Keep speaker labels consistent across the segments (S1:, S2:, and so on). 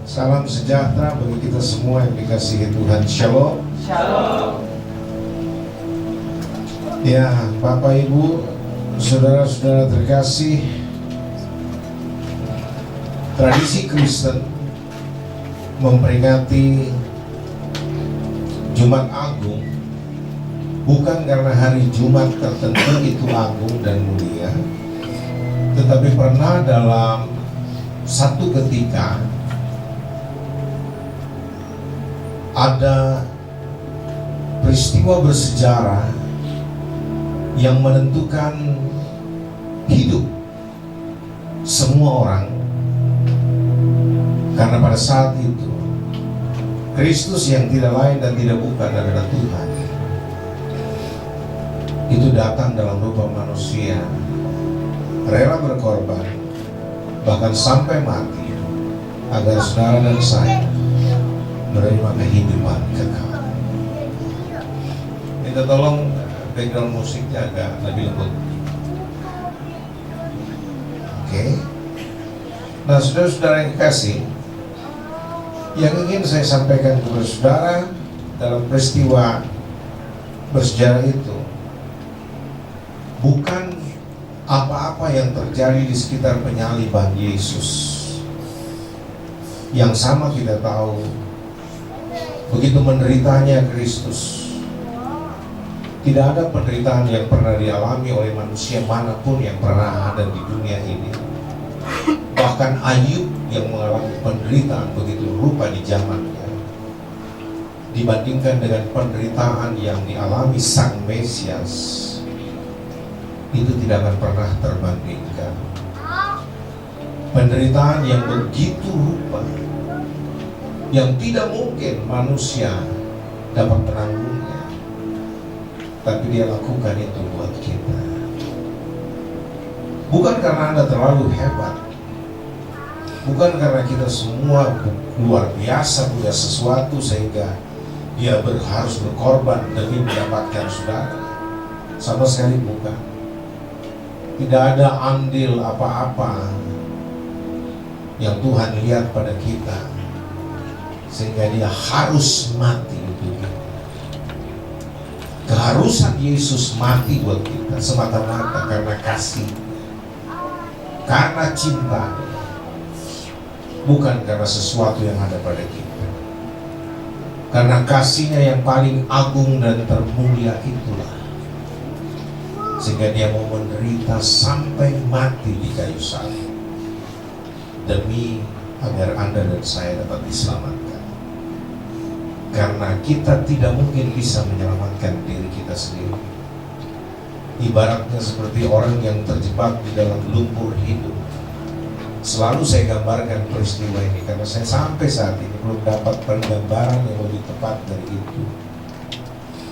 S1: Salam sejahtera bagi kita semua yang dikasihi Tuhan. Shalom.
S2: Shalom.
S1: Ya, Bapak Ibu, saudara-saudara terkasih, tradisi Kristen memperingati Jumat Agung bukan karena hari Jumat tertentu itu agung dan mulia, tetapi pernah dalam satu ketika ada peristiwa bersejarah yang menentukan hidup semua orang, karena pada saat itu Kristus yang tidak lain dan tidak bukan adalah Tuhan itu datang dalam rupa manusia, rela berkorban bahkan sampai mati agar saudara dan saya menerima kehidupan kekal. Minta tolong background musiknya agak lebih lembut. Oke. Nah, saudara-saudara yang kasih, yang ingin saya sampaikan kepada saudara dalam peristiwa bersejarah itu bukan apa-apa yang terjadi di sekitar penyaliban Yesus. Yang sama kita tahu, begitu menderitanya Kristus, tidak ada penderitaan yang pernah dialami oleh manusia manapun yang pernah ada di dunia ini. Bahkan Ayub yang mengalami penderitaan begitu rupa di zamannya, dibandingkan dengan penderitaan yang dialami Sang Mesias, itu tidak akan pernah terbandingkan. Penderitaan yang begitu rupa, yang tidak mungkin manusia dapat menanggungnya, tapi Dia lakukan itu buat kita. Bukan karena Anda terlalu hebat, bukan karena kita semua luar biasa punya sesuatu sehingga Dia harus berkorban demi mendapatkan saudara. Sama sekali bukan. Tidak ada andil apa-apa yang Tuhan lihat pada kita sehingga Dia harus mati untuk kita. Keharusan Yesus mati buat kita semata-mata karena kasih, karena cinta, bukan karena sesuatu yang ada pada kita. Karena kasihnya yang paling agung dan termulia itulah sehingga Dia mau menderita sampai mati di kayu salib demi agar Anda dan saya dapat diselamatkan. Karena kita tidak mungkin bisa menyelamatkan diri kita sendiri. Ibaratnya seperti orang yang terjebak di dalam lumpur hidup. Selalu saya gambarkan peristiwa ini karena saya sampai saat ini belum dapat penggambaran yang lebih tepat dari itu.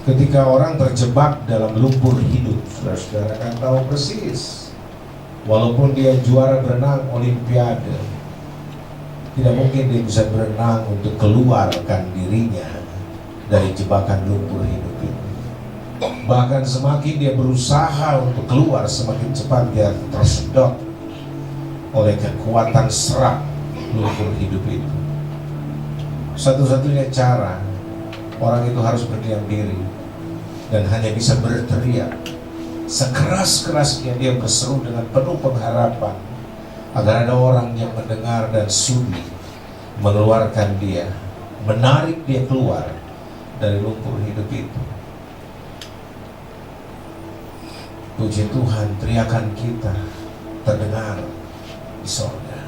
S1: Ketika orang terjebak dalam lumpur hidup, saudara-saudara kan tahu persis, walaupun dia juara berenang olimpiade, tidak mungkin dia bisa berenang untuk keluarkan dirinya dari jebakan lumpur hidup itu. Bahkan semakin dia berusaha untuk keluar, semakin cepat dia tersedot oleh kekuatan serak lumpur hidup itu. Satu-satunya cara, orang itu harus berdiam diri dan hanya bisa berteriak sekeras-kerasnya. Dia berseru dengan penuh pengharapan agar ada orang yang mendengar dan sudi mengeluarkan dia, menarik dia keluar dari lumpur hidup itu. Puji Tuhan, teriakan kita terdengar di sorga,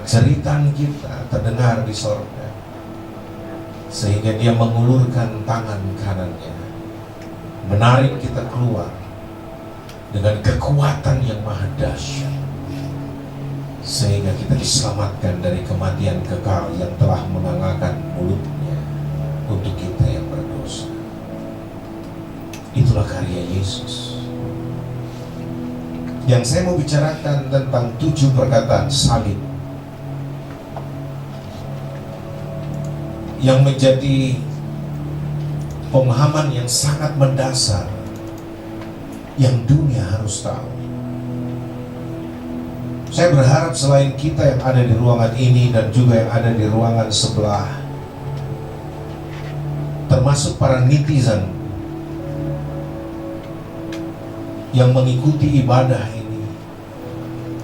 S1: jeritan kita terdengar di sorga, sehingga Dia mengulurkan tangan kanannya, menarik kita keluar dengan kekuatan yang maha dahsyat, sehingga kita diselamatkan dari kematian kekal yang telah mengangkat mulutnya untuk kita yang berdosa. Itulah karya Yesus. Yang saya mau bicarakan tentang 7 perkataan salib yang menjadi pemahaman yang sangat mendasar yang dunia harus tahu. Saya berharap selain kita yang ada di ruangan ini dan juga yang ada di ruangan sebelah, termasuk para netizen yang mengikuti ibadah ini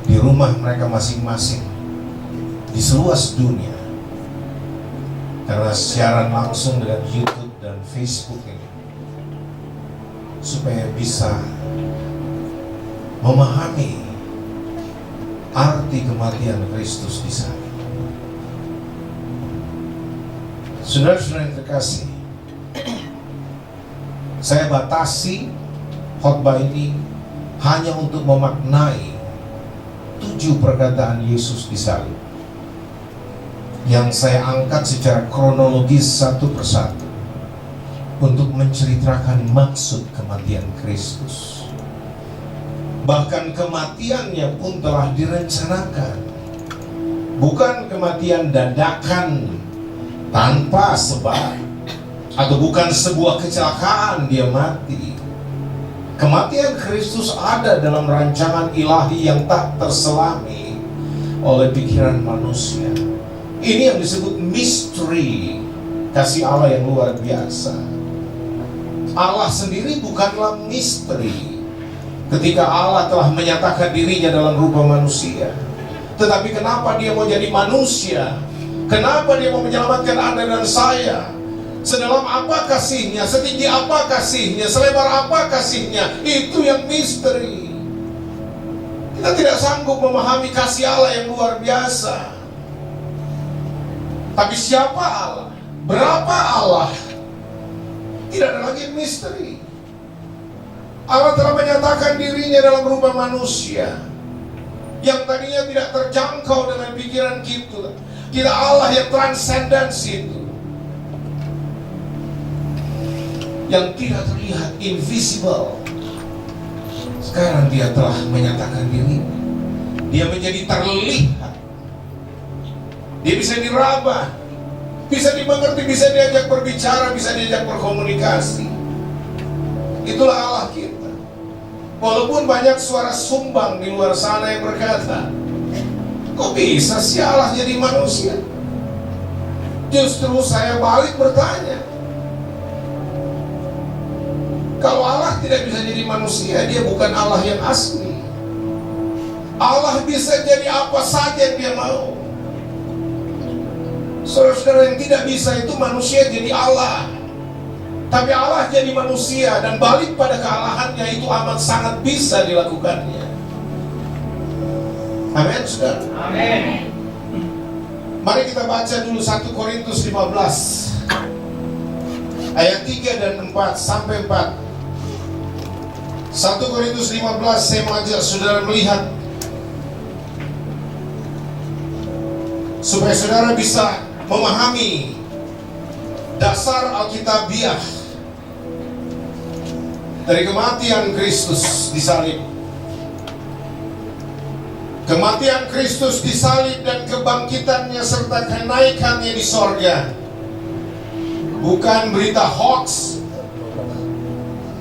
S1: di rumah mereka masing-masing di seluas dunia, karena siaran langsung dengan YouTube dan Facebook ini, supaya bisa memahami arti kematian Kristus di sana. Saudara-saudara yang terkasih, saya batasi khotbah ini hanya untuk memaknai 7 perkataan Yesus di salib, yang saya angkat secara kronologis satu persatu untuk menceritakan maksud kematian Kristus. Bahkan kematiannya pun telah direncanakan. Bukan kematian dadakan tanpa sebab, atau bukan sebuah kecelakaan dia mati. Kematian Kristus ada dalam rancangan ilahi yang tak terselami oleh pikiran manusia. Ini yang disebut misteri kasih Allah yang luar biasa. Allah sendiri bukanlah misteri ketika Allah telah menyatakan dirinya dalam rupa manusia. Tetapi kenapa dia mau jadi manusia? Kenapa dia mau menyelamatkan Anda dan saya? Sedalam apa kasihnya? Setinggi apa kasihnya? Selebar apa kasihnya? Itu yang misteri. Kita tidak sanggup memahami kasih Allah yang luar biasa. Tapi siapa Allah? Berapa Allah? Tidak ada lagi misteri. Allah telah menyatakan dirinya dalam rupa manusia yang tadinya tidak terjangkau dengan pikiran kita. Kita Allah yang transcendensi itu, yang tidak terlihat, invisible. Sekarang dia telah menyatakan diri. Dia menjadi terlihat. Dia bisa diraba, bisa dimengerti, bisa diajak berbicara, bisa diajak berkomunikasi. Itulah Allah kita. Walaupun banyak suara sumbang di luar sana yang berkata, kok bisa sih Allah jadi manusia? Justru saya balik bertanya, kalau Allah tidak bisa jadi manusia, dia bukan Allah yang asli. Allah bisa jadi apa saja yang dia mau. Saudara-saudara, yang tidak bisa itu manusia jadi Allah. Tapi Allah jadi manusia dan balik pada kealahannya, itu amat sangat bisa dilakukannya. Amin, saudara.
S2: Amin.
S1: Mari kita baca dulu 1 Korintus 15 ayat 3 dan 4 sampai 4. 1 Korintus 15, saya mengajak saudara melihat supaya saudara bisa memahami dasar Alkitabiah dari kematian Kristus di salib. Kematian Kristus di salib dan kebangkitannya serta kenaikannya di sorga bukan berita hoax,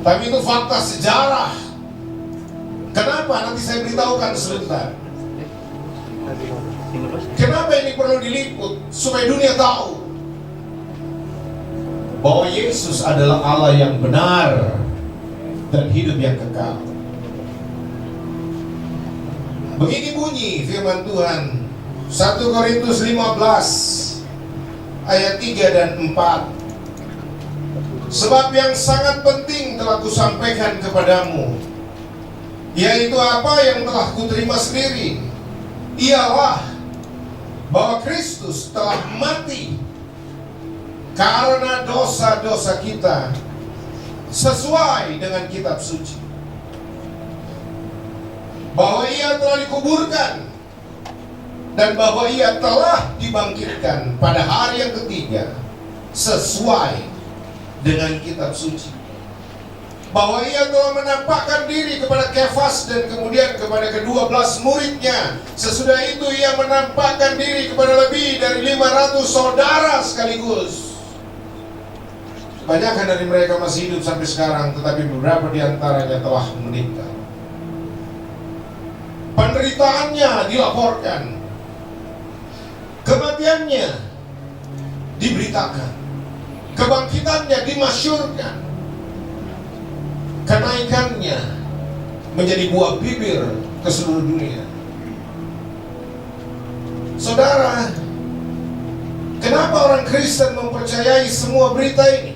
S1: tapi itu fakta sejarah. Kenapa? Nanti saya beritahukan sebentar. Kenapa ini perlu diliput? Supaya dunia tahu bahwa Yesus adalah Allah yang benar dan hidup yang kekal. Begini bunyi firman Tuhan, 1 Korintus 15 ayat 3 dan 4. Sebab yang sangat penting telah kusampaikan kepadamu, yaitu apa yang telah kuterima sendiri, ialah bahwa Kristus telah mati karena dosa-dosa kita sesuai dengan kitab suci, bahwa ia telah dikuburkan dan bahwa ia telah dibangkitkan pada hari yang ketiga sesuai dengan kitab suci, bahwa ia telah menampakkan diri kepada Kefas dan kemudian kepada ke-12 muridnya. Sesudah itu ia menampakkan diri kepada lebih dari 500 saudara sekaligus. Kebanyakan dari mereka masih hidup sampai sekarang, tetapi beberapa di antaranya telah meninggal. penderitaannya dilaporkan, kematiannya diberitakan, kebangkitannya dimasyurkan, kenaikannya menjadi buah bibir ke seluruh dunia. Saudara, kenapa orang Kristen mempercayai semua berita ini?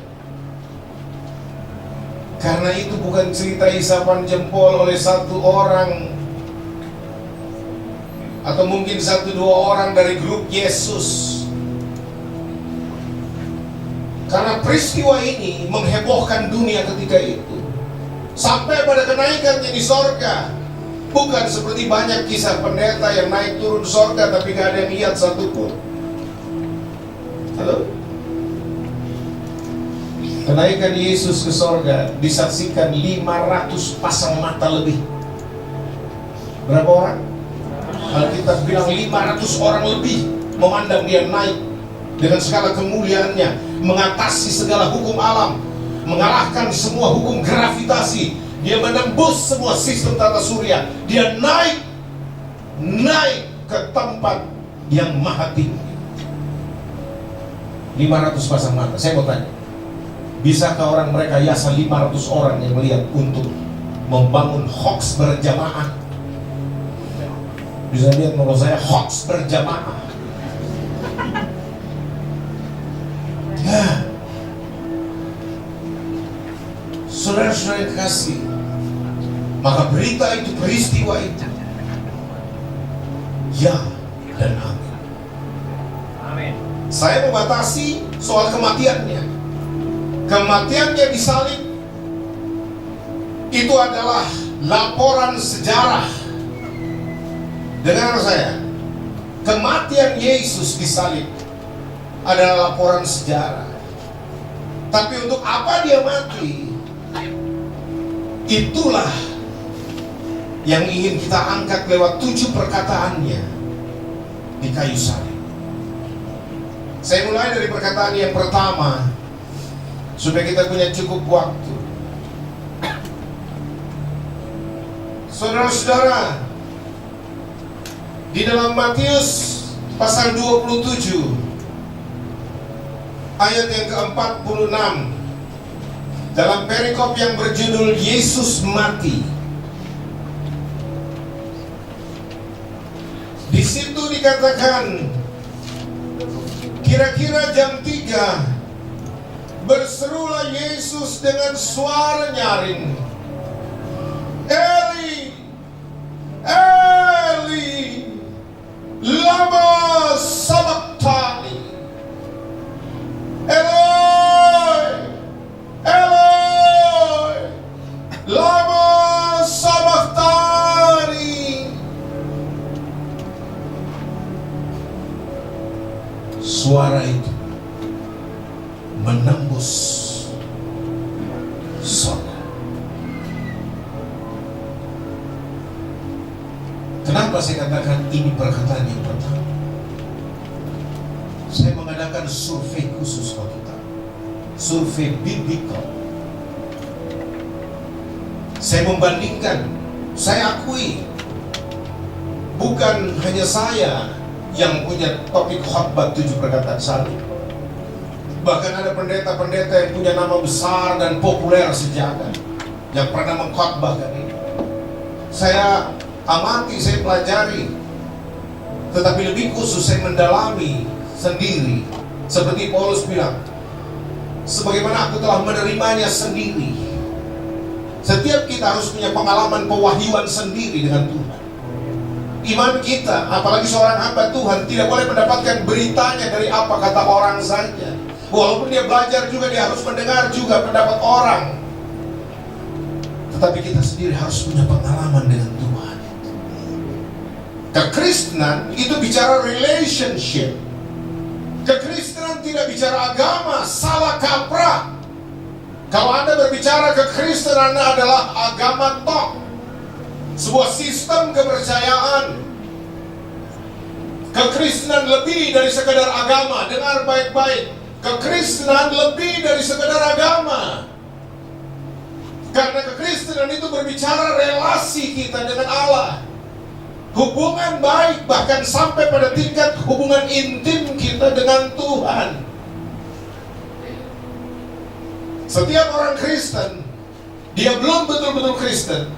S1: Karena itu bukan cerita isapan jempol oleh satu orang atau mungkin satu dua orang dari grup Yesus. Karena peristiwa ini menghebohkan dunia ketika itu, sampai pada kenaikannya di sorga. Bukan seperti banyak kisah pendeta yang naik turun sorga tapi gak ada yang lihat satupun. Halo? Kenaikan Yesus ke sorga disaksikan 500 pasang mata lebih. Berapa orang? Alkitab bilang 500 orang lebih memandang dia naik dengan segala kemuliaannya, mengatasi segala hukum alam, mengalahkan semua hukum gravitasi. Dia menembus semua sistem tata surya. Dia naik ke tempat yang maha tinggi. 500 pasang mata. Saya mau tanya, bisakah orang mereka yasa 500 orang yang melihat untuk membangun hoax berjamaah? Bisa lihat kalau saya hoax berjamaah. Ya, saudara-saudara yang kasih, maka berita itu, peristiwa itu, ya dan amin. Amin. Saya membatasi soal kematiannya. Kematiannya disalib itu adalah laporan sejarah. Dengar saya, kematian Yesus disalib adalah laporan sejarah. Tapi untuk apa dia mati, itulah yang ingin kita angkat lewat 7 perkataannya di kayu salib. Saya mulai dari perkataan yang pertama supaya kita punya cukup waktu. Saudara-saudara, di dalam Matius pasal 27 ayat yang ke-46, dalam perikop yang berjudul Yesus mati, di situ dikatakan kira-kira jam 3 berserulah Yesus dengan suara nyaring, Eli, Eli, lama sabachthani. Eloi, Eloi, lama sabachthani. Suara itu menembus surga. Kenapa saya katakan ini perkataan yang pertama? Saya mengadakan survei khusus kalau kita, survei biblical. Saya membandingkan, saya akui bukan hanya saya yang punya topik khotbah 7 perkataan salib. Bahkan ada pendeta-pendeta yang punya nama besar dan populer sejagat yang pernah mengkhotbahkan ini. Saya amati, saya pelajari, tetapi lebih khusus saya mendalami sendiri. Seperti Paulus bilang, sebagaimana aku telah menerimanya sendiri. Setiap kita harus punya pengalaman pewahyuan sendiri dengan Tuhan. Iman kita, apalagi seorang hamba Tuhan, tidak boleh mendapatkan beritanya dari apa kata orang saja. Walaupun dia belajar juga, dia harus mendengar juga pendapat orang. Tetapi kita sendiri harus punya pengalaman dengan Tuhan. Kekristenan itu bicara relationship. Kekristenan tidak bicara agama, salah kaprah. Kalau Anda berbicara kekristenan adalah agama tok, sebuah sistem kepercayaan. Kekristenan lebih dari sekedar agama. Dengar baik-baik, kekristenan lebih dari sekedar agama. Karena kekristenan itu berbicara relasi kita dengan Allah. hubungan baik, bahkan sampai pada tingkat hubungan intim kita dengan Tuhan. Setiap orang Kristen, dia belum betul-betul Kristen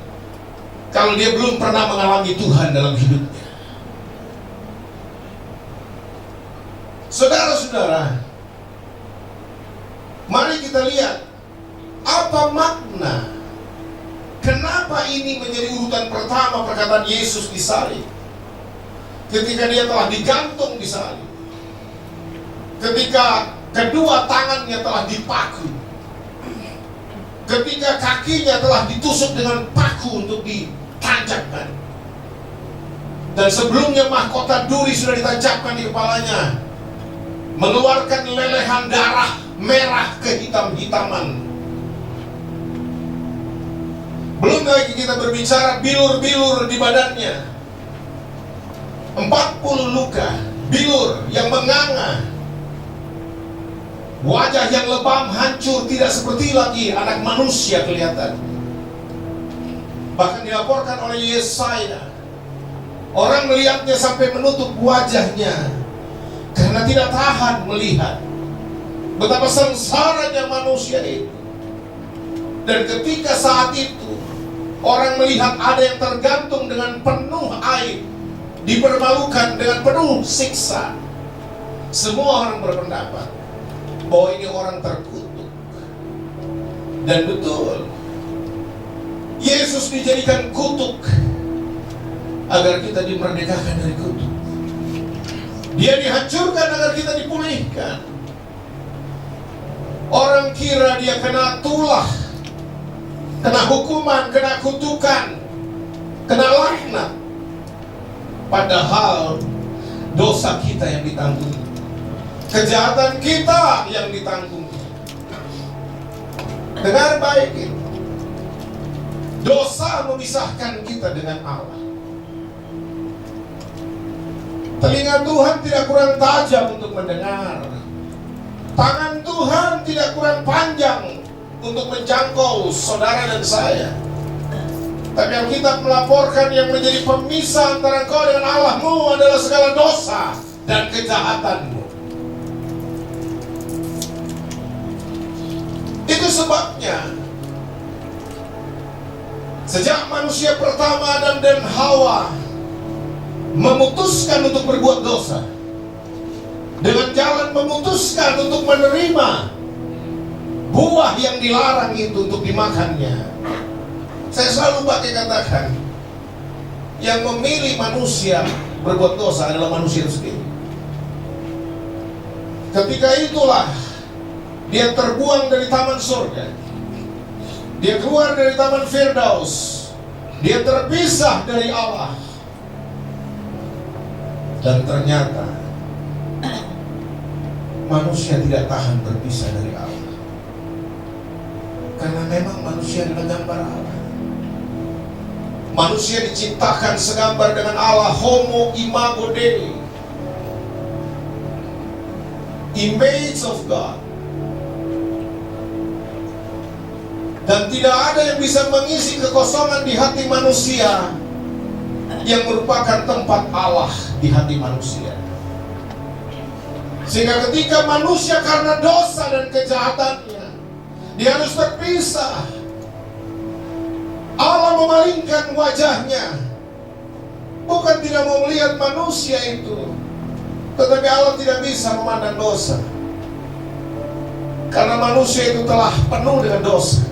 S1: kalau dia belum pernah mengalami Tuhan dalam hidupnya. Saudara-saudara, mari kita lihat apa makna, kenapa ini menjadi urutan pertama perkataan Yesus di salib. Ketika dia telah digantung di salib, ketika kedua tangannya telah dipaku, ketika kakinya telah ditusuk dengan paku untuk ditancapkan, dan sebelumnya mahkota duri sudah ditancapkan di kepalanya, mengeluarkan lelehan darah merah kehitam-hitaman. Belum lagi kita berbicara bilur-bilur di badannya, 40 luka, bilur yang menganga, wajah yang lebam hancur, tidak seperti lagi anak manusia kelihatan. Bahkan dilaporkan oleh Yesaya, orang melihatnya sampai menutup wajahnya karena tidak tahan melihat betapa sengsaranya manusia itu. Dan ketika saat itu orang melihat ada yang tergantung dengan penuh aib, dipermalukan dengan penuh siksa, semua orang berpendapat bahwa ini orang terkutuk. Dan betul, Yesus dijadikan kutuk agar kita dimerdekakan dari kutuk. Dia dihancurkan agar kita dipulihkan. Orang kira dia kena tulah, kena hukuman, kena kutukan, kena laknat. Padahal dosa kita yang ditanggung, kejahatan kita yang ditanggung. Dengar baik itu, dosa memisahkan kita dengan Allah. Telinga Tuhan tidak kurang tajam untuk mendengar, tangan Tuhan tidak kurang panjang untuk menjangkau saudara dan saya. Tapi Alkitab melaporkan yang menjadi pemisah antara engkau dengan Allahmu adalah segala dosa dan kejahatanmu. Itu sebabnya sejak manusia pertama Adam dan Hawa memutuskan untuk berbuat dosa, dengan jalan memutuskan untuk menerima buah yang dilarang itu untuk dimakannya. Saya selalu pakai katakan, yang memilih manusia berbuat dosa adalah manusia itu sendiri. Ketika itulah dia terbuang dari taman surga, dia keluar dari taman Firdaus, dia terpisah dari Allah. Dan ternyata manusia tidak tahan berpisah dari Allah, karena memang manusia adalah gambar Allah. Manusia diciptakan segambar dengan Allah, homo imago Dei, image of God. Dan tidak ada yang bisa mengisi kekosongan di hati manusia yang merupakan tempat Allah di hati manusia. Sehingga ketika manusia karena dosa dan kejahatannya, dia harus terpisah, Allah memalingkan wajahnya. Bukan tidak mau melihat manusia itu, tetapi Allah tidak bisa memandang dosa, karena manusia itu telah penuh dengan dosa,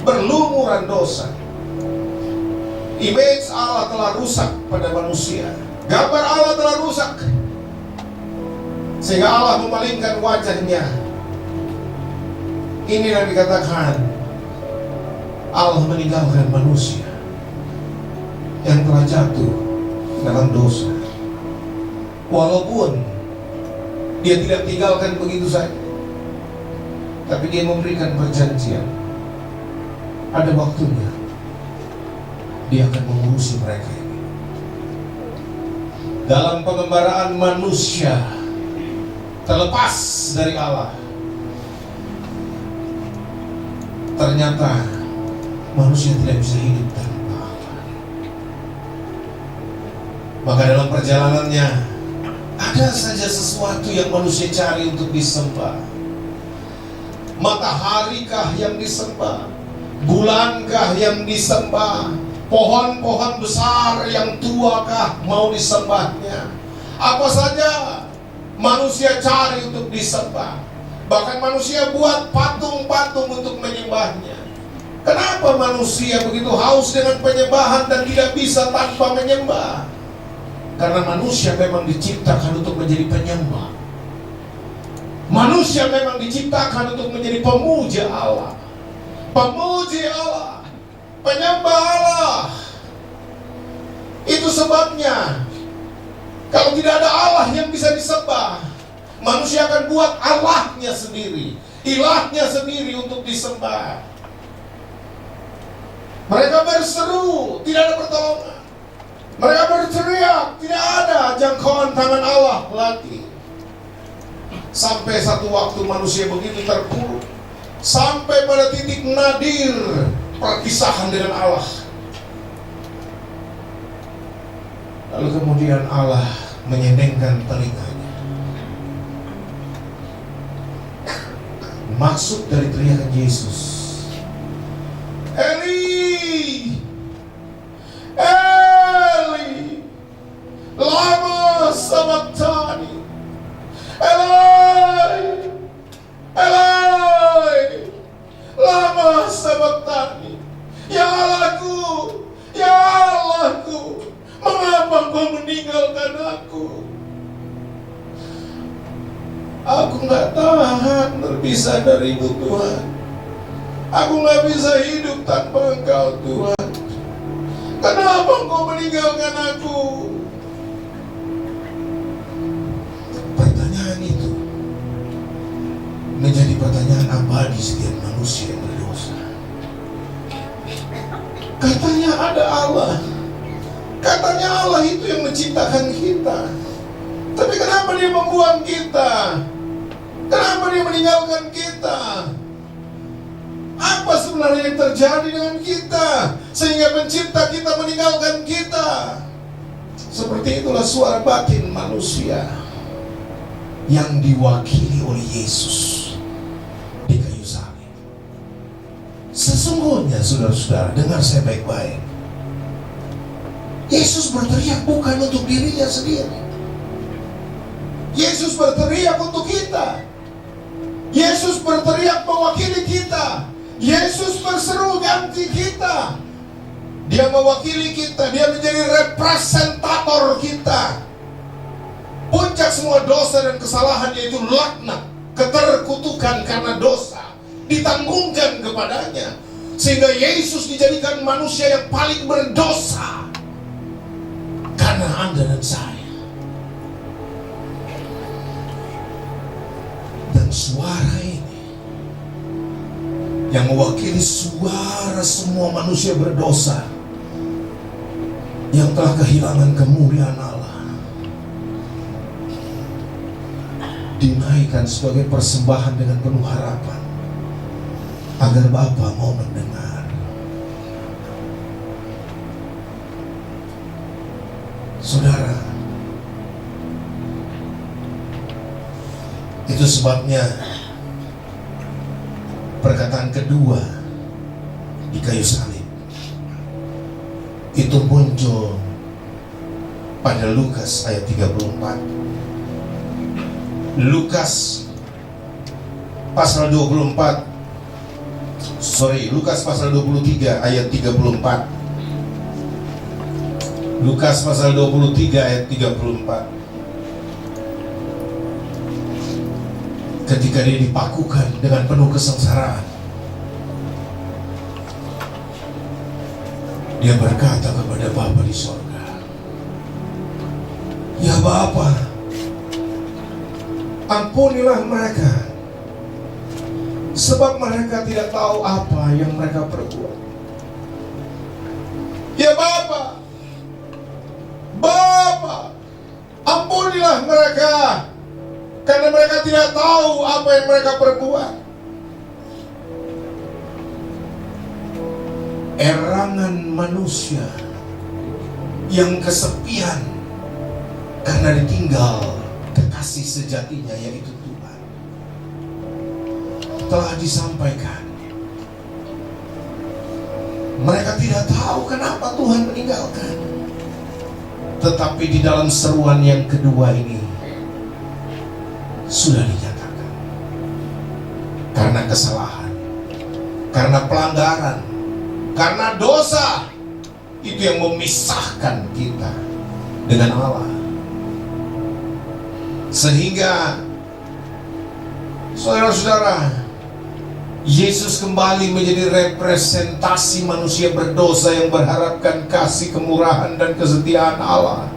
S1: berlumuran dosa. Image Allah telah rusak pada manusia, gambar Allah telah rusak, sehingga Allah memalingkan wajahnya. Ini yang dikatakan Allah meninggalkan manusia yang telah jatuh dalam dosa. Walaupun dia tidak tinggalkan begitu saja, tapi dia memberikan perjanjian, ada waktunya dia akan mengurusi mereka ini. Dalam pengembaraan manusia terlepas dari Allah, ternyata manusia tidak bisa hidup tanpa Allah. Maka dalam perjalanannya ada saja sesuatu yang manusia cari untuk disembah. Mataharikah yang disembah? Bulankah yang disembah? Pohon-pohon besar yang tuakah mau disembahnya? Apa saja manusia cari untuk disembah. Bahkan manusia buat patung-patung untuk menyembahnya. Kenapa manusia begitu haus dengan penyembahan dan tidak bisa tanpa menyembah? Karena manusia memang diciptakan untuk menjadi penyembah. Manusia memang diciptakan untuk menjadi pemuja Allah, pemuji Allah, penyembah Allah. Itu sebabnya kalau tidak ada Allah yang bisa disembah, manusia akan buat Allahnya sendiri, ilahnya sendiri untuk disembah. Mereka berseru, tidak ada pertolongan. Mereka berteriak, tidak ada jangkauan tangan Allah lagi. Sampai satu waktu manusia begitu terpuruk, sampai pada titik nadir perpisahan dengan Allah. Lalu kemudian Allah menyendengkan telinganya. Maksud dari teriakan Yesus, Eli, Eli, lama sabachthani, Eli, Eli, lama sabachthani. Ya Allahku, ya Allahku, mengapa Kau meninggalkan aku? Aku gak tahan terpisah darimu Tuhan. Aku gak bisa hidup tanpa Engkau Tuhan. Kenapa Engkau meninggalkan aku? Pertanyaan itu menjadi pertanyaan abadi setiap manusia yang berdosa. Katanya ada Allah, katanya Allah itu yang menciptakan kita, tapi kenapa Dia membuang kita? Kenapa Dia meninggalkan kita? Apa sebenarnya yang terjadi dengan kita sehingga pencipta kita meninggalkan kita? Seperti itulah suara batin manusia yang diwakili oleh Yesus di kayu salib. Sesungguhnya saudara-saudara, dengar saya baik-baik, Yesus berteriak bukan untuk dirinya sendiri. Yesus berteriak untuk kita. Yesus berteriak mewakili kita. Yesus berseru ganti kita. Dia mewakili kita. Dia menjadi representator kita. Puncak semua dosa dan kesalahan yaitu laknat, keterkutukan karena dosa ditanggungkan kepadanya, sehingga Yesus dijadikan manusia yang paling berdosa karena Anda dan saya. Dan suara ini yang mewakili suara semua manusia berdosa yang telah kehilangan kemuliaan Allah, dinaikkan sebagai persembahan dengan penuh harapan agar Bapa mau mendengar. Saudara, itu sebabnya perkataan kedua di kayu salib itu muncul pada Lukas ayat 34. Lukas pasal 23 ayat 34. Lukas pasal 23 ayat 34. Ketika Dia dipakukan dengan penuh kesengsaraan, Dia berkata kepada Bapa di sorga, "Ya Bapa, ampunilah mereka, sebab mereka tidak tahu apa yang mereka perbuat." Ya Bapa, ampunilah mereka, karena mereka tidak tahu apa yang mereka perbuat. Erangan manusia yang kesepian Karena ditinggal kekasih sejatinya, yaitu Tuhan. Telah disampaikan, mereka tidak tahu kenapa Tuhan meninggalkan. Tetapi di dalam seruan yang kedua ini sudah dinyatakan, karena kesalahan, karena pelanggaran, karena dosa, itu yang memisahkan kita dengan Allah. Sehingga saudara-saudara, Yesus kembali menjadi representasi manusia berdosa yang berharapkan kasih, kemurahan, dan kesetiaan Allah,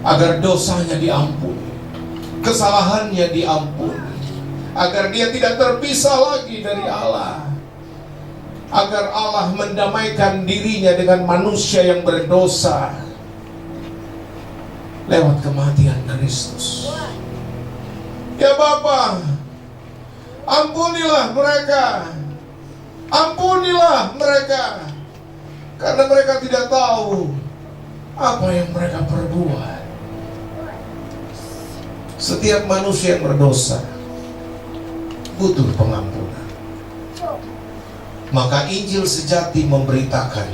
S1: agar dosanya diampuni, kesalahannya diampuni, agar dia tidak terpisah lagi dari Allah, agar Allah mendamaikan dirinya dengan manusia yang berdosa lewat kematian Kristus. Ya Bapa, ampunilah mereka, ampunilah mereka, karena mereka tidak tahu apa yang mereka perbuat. Setiap manusia yang berdosa butuh pengampunan. Maka Injil sejati memberitakan,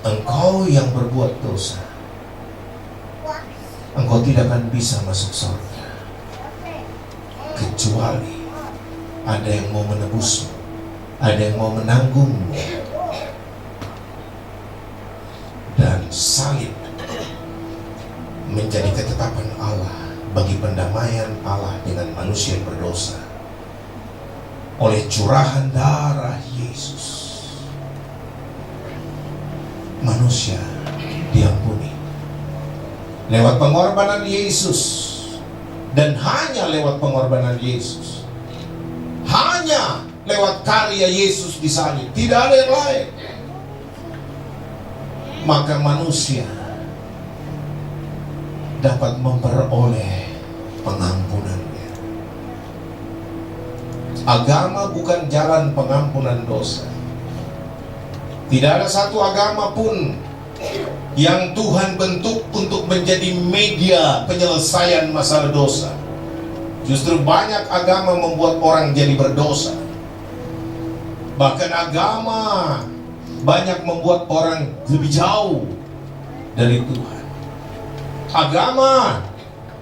S1: engkau yang berbuat dosa, engkau tidak akan bisa masuk surga, kecuali ada yang mau menebusmu, ada yang mau menanggungmu. Dan salib menjadi ketetapan Allah bagi pendamaian Allah dengan manusia yang berdosa. Oleh curahan darah Yesus, manusia diampuni. Lewat pengorbanan Yesus, dan hanya lewat pengorbanan Yesus, hanya lewat karya Yesus di salib, tidak ada yang lain. Maka manusia dapat memperoleh pengampunan. Agama bukan jalan pengampunan dosa. Tidak ada satu agama pun yang Tuhan bentuk untuk menjadi media penyelesaian masalah dosa. Justru banyak agama membuat orang jadi berdosa. Bahkan agama banyak membuat orang lebih jauh dari Tuhan. Agama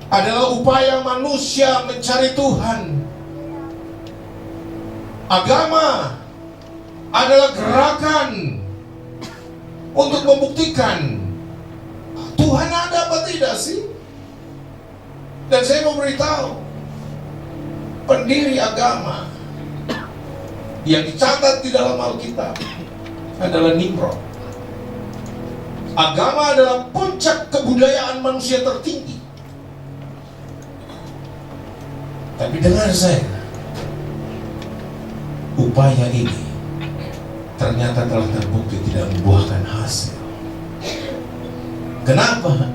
S1: adalah upaya manusia mencari Tuhan. Agama adalah gerakan untuk membuktikan Tuhan ada apa tidak sih? Dan saya mau beritahu, pendiri agama yang dicatat di dalam Alkitab adalah Nimrod. Agama adalah puncak kebudayaan manusia tertinggi. Tapi dengar saya, upaya ini ternyata telah terbukti tidak membuahkan hasil. Kenapa?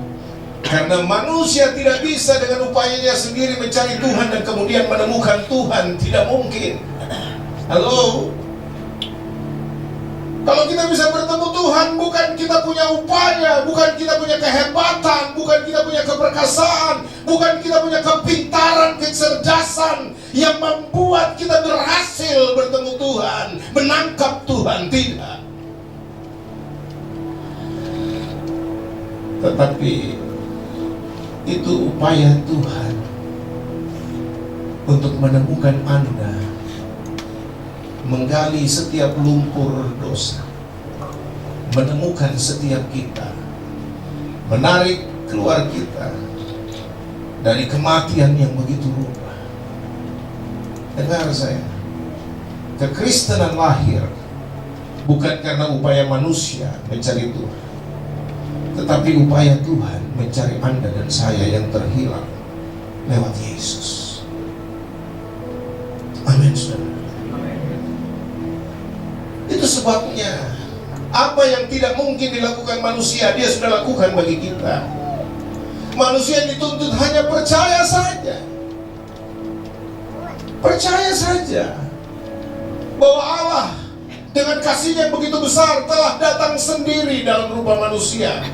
S1: Karena manusia tidak bisa dengan upayanya sendiri mencari Tuhan dan kemudian menemukan Tuhan. Tidak mungkin. Halo? Kalau kita bisa bertemu Tuhan, bukan kita punya upaya, bukan kita punya kehebatan, bukan kita punya keperkasaan, bukan kita punya kepintaran, kecerdasan yang membuat kita berhasil bertemu Tuhan, menangkap Tuhan, tidak. Tetapi itu upaya Tuhan untuk menemukan Anda, menggali setiap lumpur dosa, menemukan setiap kita, menarik keluar kita dari kematian yang begitu rupa. Dengar saya, kekristenan lahir bukan karena upaya manusia mencari Tuhan, tetapi upaya Tuhan mencari Anda dan saya yang terhilang lewat Yesus. Amin, saudara. Itu sebabnya apa yang tidak mungkin dilakukan manusia, dia sudah lakukan bagi kita. Manusia dituntut hanya percaya saja. Percaya saja bahwa Allah dengan kasih-Nya yang begitu besar telah datang sendiri dalam rupa manusia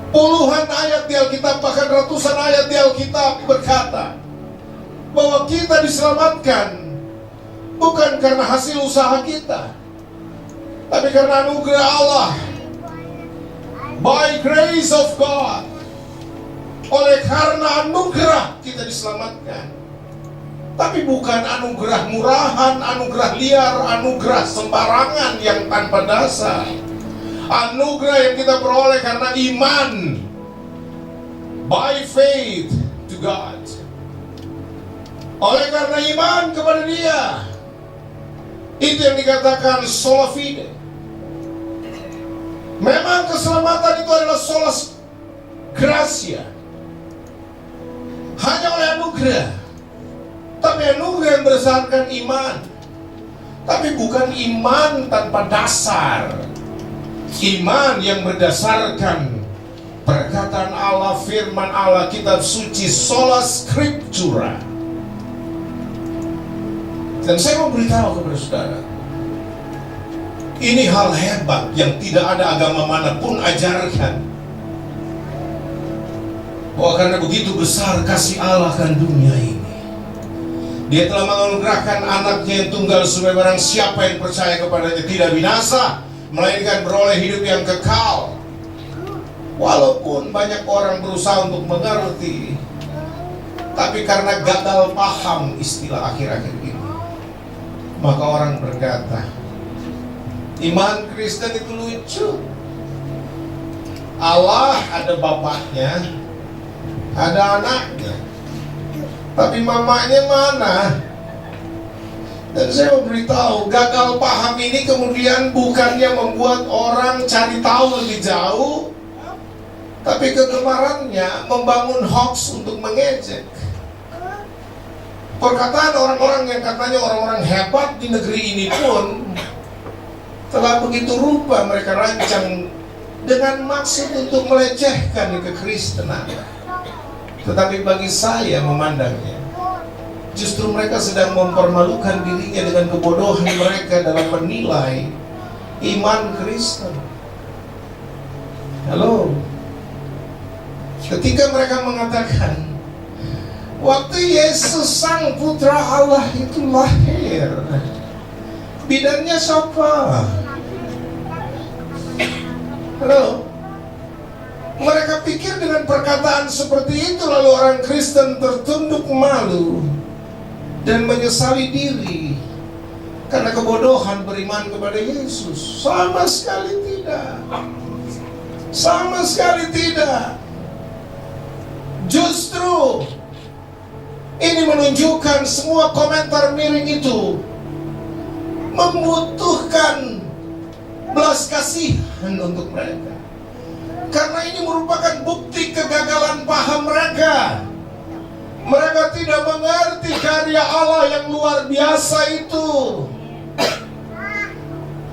S1: Puluhan ayat di Alkitab, bahkan ratusan ayat di Alkitab berkata bahwa kita diselamatkan bukan karena hasil usaha kita, tapi karena anugerah Allah. By grace of God. Oleh karena anugerah kita diselamatkan. Tapi bukan anugerah murahan, anugerah liar, anugerah sembarangan yang tanpa dasar. Anugerah yang kita peroleh karena iman. By faith to God. Oleh karena iman kepada Dia. Itu yang dikatakan sola fide. Memang keselamatan itu adalah sola gratia, hanya oleh anugerah. Tapi anugerah yang berdasarkan iman. Tapi bukan iman tanpa dasar. Iman yang berdasarkan perkataan Allah, firman Allah, kitab suci, sola scriptura. Dan saya mau beritahu kepada saudara, ini hal hebat yang tidak ada agama manapun ajarkan. Bahwa karena begitu besar kasih Allah akan dunia ini, Dia telah menganugerahkan anaknya yang tunggal supaya barang siapa yang percaya kepadanya tidak binasa, melainkan beroleh hidup yang kekal. Walaupun banyak orang berusaha untuk mengerti, tapi karena gagal paham istilah akhir-akhir ini, maka orang berkata, iman Kristen itu lucu. Allah ada bapaknya, ada anaknya, tapi mamanya mana? Dan saya mau beritahu, gagal paham ini kemudian bukannya membuat orang cari tahu lebih jauh, tapi kegemarannya membangun hoax untuk mengejek. Perkataan orang-orang yang katanya orang-orang hebat di negeri ini pun telah begitu rupa mereka rancang dengan maksud untuk melecehkan kekristenan. Tetapi bagi saya memandangnya, justru mereka sedang mempermalukan dirinya dengan kebodohan mereka dalam menilai iman Kristen. Halo. Ketika mereka mengatakan waktu Yesus Sang Putra Allah itu lahir, bidannya siapa? Halo. Mereka pikir dengan perkataan seperti itu lalu orang Kristen tertunduk malu dan menyesali diri karena kebodohan beriman kepada Yesus. Sama sekali tidak. Sama sekali tidak. Justru ini menunjukkan semua komentar miring itu membutuhkan belas kasihan untuk mereka, karena ini merupakan bukti kegagalan paham mereka. Mereka tidak mengerti karya Allah yang luar biasa itu.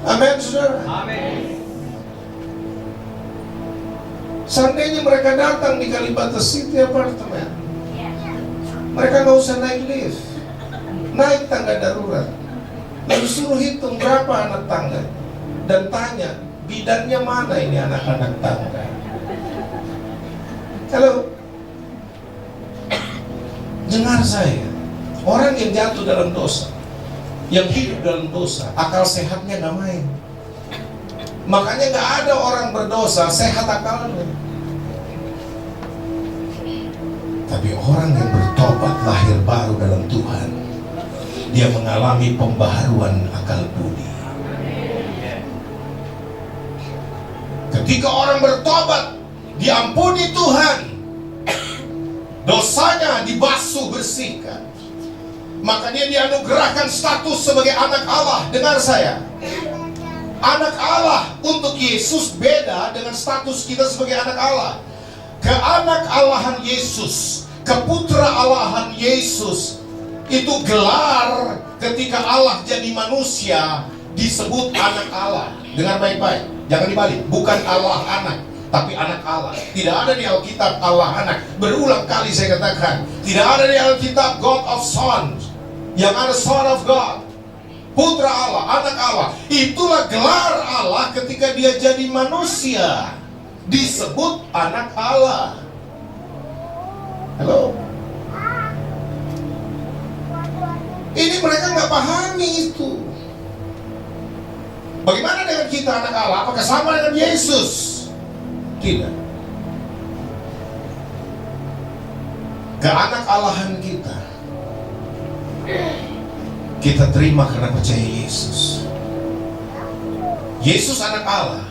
S1: Amin, saudara. Amin. Seandainya mereka datang di Kalibata City Apartemen, mereka nggak usah naik lift, naik tangga darurat, lalu suruh hitung berapa anak tangga, dan tanya, bidannya mana ini anak-anak tangga? Kalau dengar saya, orang yang jatuh dalam dosa, yang hidup dalam dosa, akal sehatnya nggak main. Makanya nggak ada orang berdosa sehat akalnya. Tapi orang yang bertobat lahir baru dalam Tuhan, dia mengalami pembaharuan akal budi. Ketika orang bertobat, diampuni Tuhan, dosanya dibasuh bersihkan, maka dia dianugerahkan status sebagai anak Allah. Dengar saya, anak Allah untuk Yesus beda dengan status kita sebagai anak Allah. Keanak-Allahan Yesus, keputra Allahan Yesus, itu gelar ketika Allah jadi manusia disebut anak Allah. Dengar baik-baik, jangan dibalik. Bukan Allah anak, tapi anak Allah. Tidak ada di Alkitab Allah anak. Berulang kali saya katakan, tidak ada di Alkitab God of Son. Yang ada Son of God, putra Allah, anak Allah. Itulah gelar Allah ketika dia jadi manusia. disebut anak Allah. Halo? Ini mereka nggak pahami itu. Bagaimana dengan kita anak Allah? Apakah sama dengan Yesus? Tidak. Keanak Allahan kita terima karena percaya Yesus. Yesus anak Allah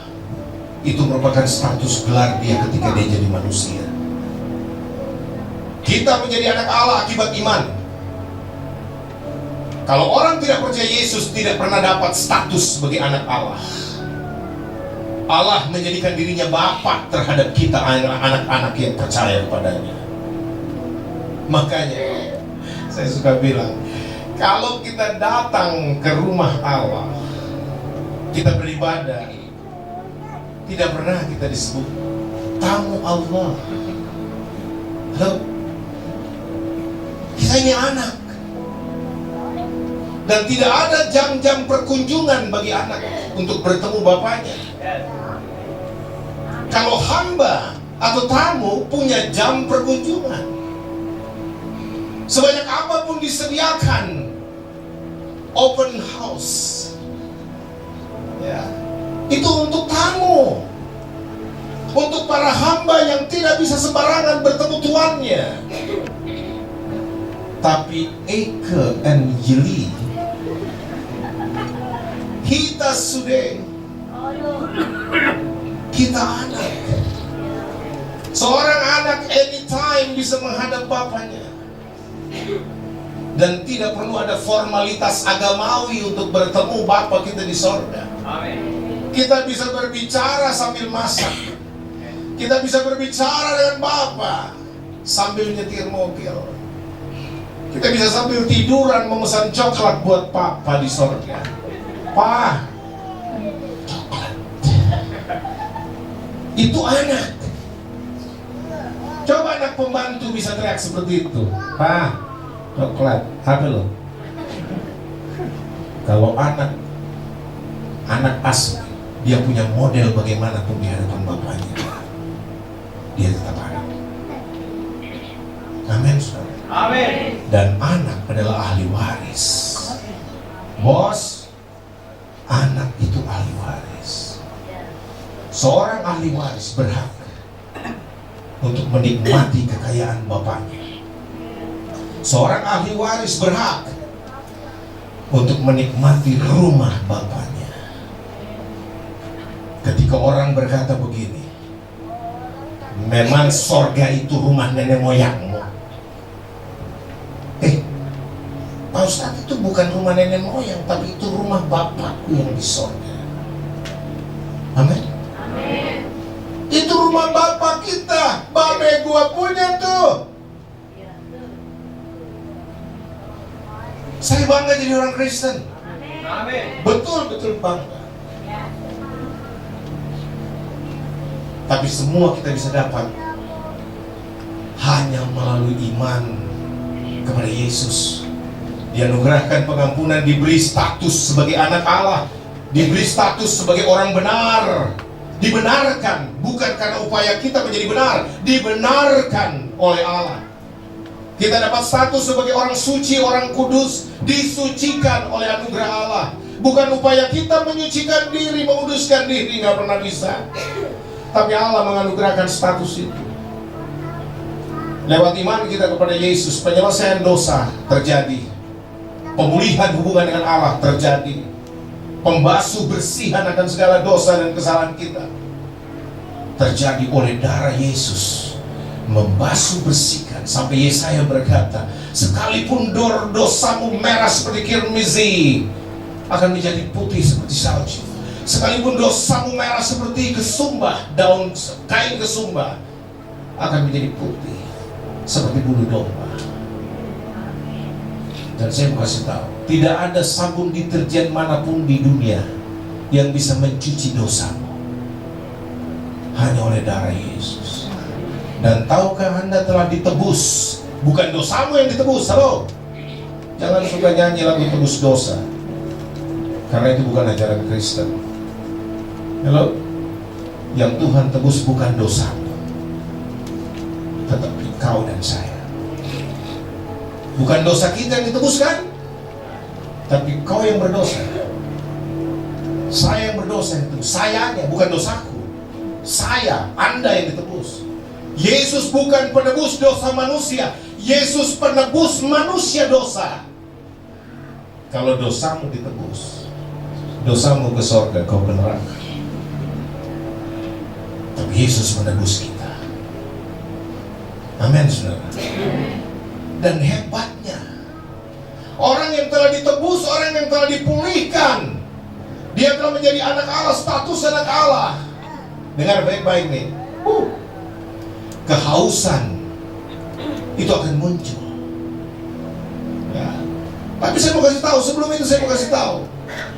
S1: itu merupakan status gelar dia ketika dia jadi manusia. Kita menjadi anak Allah akibat iman. Kalau orang tidak percaya Yesus, tidak pernah dapat status sebagai anak Allah. Allah menjadikan dirinya Bapa terhadap kita anak-anak yang percaya kepadanya. Makanya saya suka bilang, kalau kita datang ke rumah Allah, kita beribadah, tidak pernah kita disebut tamu Allah. Halo? Kita ini anak. Dan tidak ada jam-jam perkunjungan bagi anak untuk bertemu bapaknya. Kalau hamba atau tamu punya jam perkunjungan, sebanyak apapun disediakan open house, ya, itu untuk tamu, untuk para hamba yang tidak bisa sembarangan bertemu tuannya. Tapi Eke and Yeli, kita sudah, kita anak. Seorang anak anytime bisa menghadap bapaknya. Dan tidak perlu ada formalitas agamawi untuk bertemu Bapa kita di sorga. Kita bisa berbicara sambil masak. Kita bisa berbicara dengan Bapa sambil nyetir mobil. Kita bisa sambil tiduran memesan coklat buat Papa di sorga. Pa, coklat. Itu anak. Coba anak pembantu bisa teriak seperti itu. Pa, coklat. Apa lo? Kalau anak asuh, dia punya model bagaimanapun di hadapan bapaknya, dia tetap anak. Amin, saudara. Amin. Dan anak adalah ahli waris. Bos, anak itu ahli waris. Seorang ahli waris berhak untuk menikmati kekayaan bapaknya. Seorang ahli waris berhak untuk menikmati rumah bapaknya. Ketika orang berkata begini, memang sorga itu rumah nenek moyangmu. Pak Ustadz, itu bukan rumah nenek moyang, tapi itu rumah Bapakku yang di sorga. Amin. Amin. Itu rumah Bapak kita. Babe gua punya tuh. Saya bangga jadi orang Kristen. Amin. Betul-betul bangga. Tapi semua kita bisa dapat hanya melalui iman kepada Yesus. Dianugerahkan pengampunan, diberi status sebagai anak Allah, diberi status sebagai orang benar, dibenarkan bukan karena upaya kita menjadi benar, dibenarkan oleh Allah. Kita dapat status sebagai orang suci, orang kudus, disucikan oleh anugerah Allah. Bukan upaya kita menyucikan diri, menguduskan diri, nggak pernah bisa. Tapi Allah menganugerahkan status itu. Lewat iman kita kepada Yesus, penyelesaian dosa terjadi. Pemulihan hubungan dengan Allah terjadi. Pembasuh bersihan akan segala dosa dan kesalahan kita terjadi oleh darah Yesus. Membasuh bersihkan. Sampai Yesaya berkata, sekalipun dosamu merah seperti kirmizi, akan menjadi putih seperti salju. Sekalipun dosamu merah seperti kesumbah, daun kain kesumbah, akan menjadi putih seperti bulu domba. Dan saya mau kasih tahu, tidak ada sabun deterjen manapun di dunia yang bisa mencuci dosamu, hanya oleh darah Yesus. Dan tahukah Anda telah ditebus? Bukan dosamu yang ditebus, halo. Jangan suka nyanyi lagu tebus dosa, karena itu bukan ajaran Kristen. Halo. Yang Tuhan tebus bukan dosamu, tetapi kau dan saya. Bukan dosa kita yang ditebuskan, tapi kau yang berdosa. Saya yang berdosa yang ditebus. Sayanya, bukan dosaku. Saya, Anda yang ditebus. Yesus bukan penebus dosa manusia. Yesus penebus manusia dosa. Kalau dosamu ditebus, dosamu ke surga, kau ke neraka. Tapi Yesus menebus kita. Amin, saudara. Dan hebatnya, orang yang telah ditebus, orang yang telah dipulihkan, dia telah menjadi anak Allah, status anak Allah. Dengar baik-baik nih. Kehausan itu akan muncul. Ya. Tapi saya mau kasih tahu, sebelum itu saya mau kasih tahu,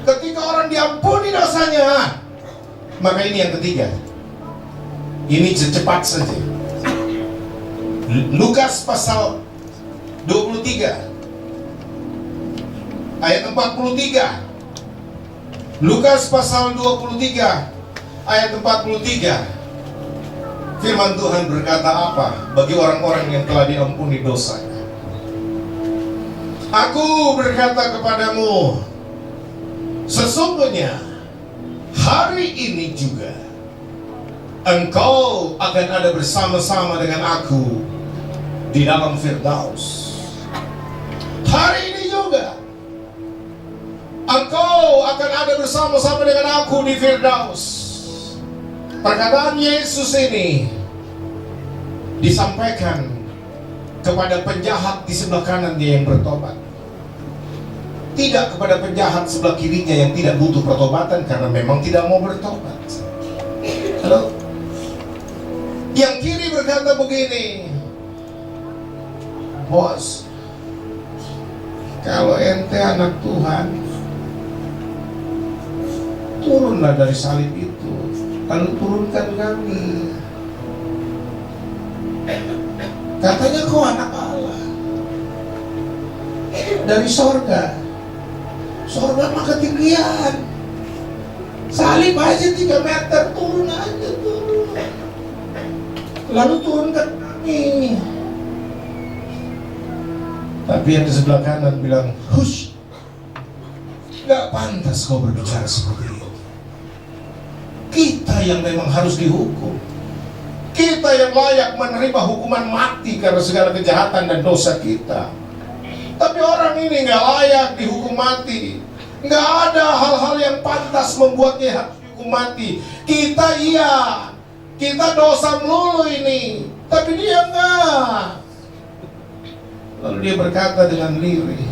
S1: ketika orang diampuni dosanya, maka ini yang ketiga. Ini cepat saja. Lukas pasal 23 ayat 43. Lukas pasal 23 ayat 43. Firman Tuhan berkata apa bagi orang-orang yang telah diampuni dosanya? Aku berkata kepadamu, sesungguhnya hari ini juga engkau akan ada bersama-sama dengan aku di dalam Firdaus. Hari ini juga engkau akan ada bersama-sama dengan aku di Firdaus. Perkataan Yesus ini disampaikan kepada penjahat di sebelah kanan dia yang bertobat, tidak kepada penjahat sebelah kirinya yang tidak butuh pertobatan karena memang tidak mau bertobat. Halo? Yang kiri berkata begini, bos, kalau ente anak Tuhan, turunlah dari salib itu, lalu turunkan kami. Katanya kau anak Allah dari sorga. Sorga mah ketinggian, salib aja 3 meter, turun aja, turun. Lalu turunkan kami. Tapi yang di sebelah kanan bilang, hush, gak pantas kau berbicara seperti itu. Kita yang memang harus dihukum, kita yang layak menerima hukuman mati karena segala kejahatan dan dosa kita. Tapi orang ini gak layak dihukum mati. Gak ada hal-hal yang pantas membuatnya dihukum mati. Kita iya, kita dosa melulu ini, tapi dia enggak. Lalu dia berkata dengan lirih,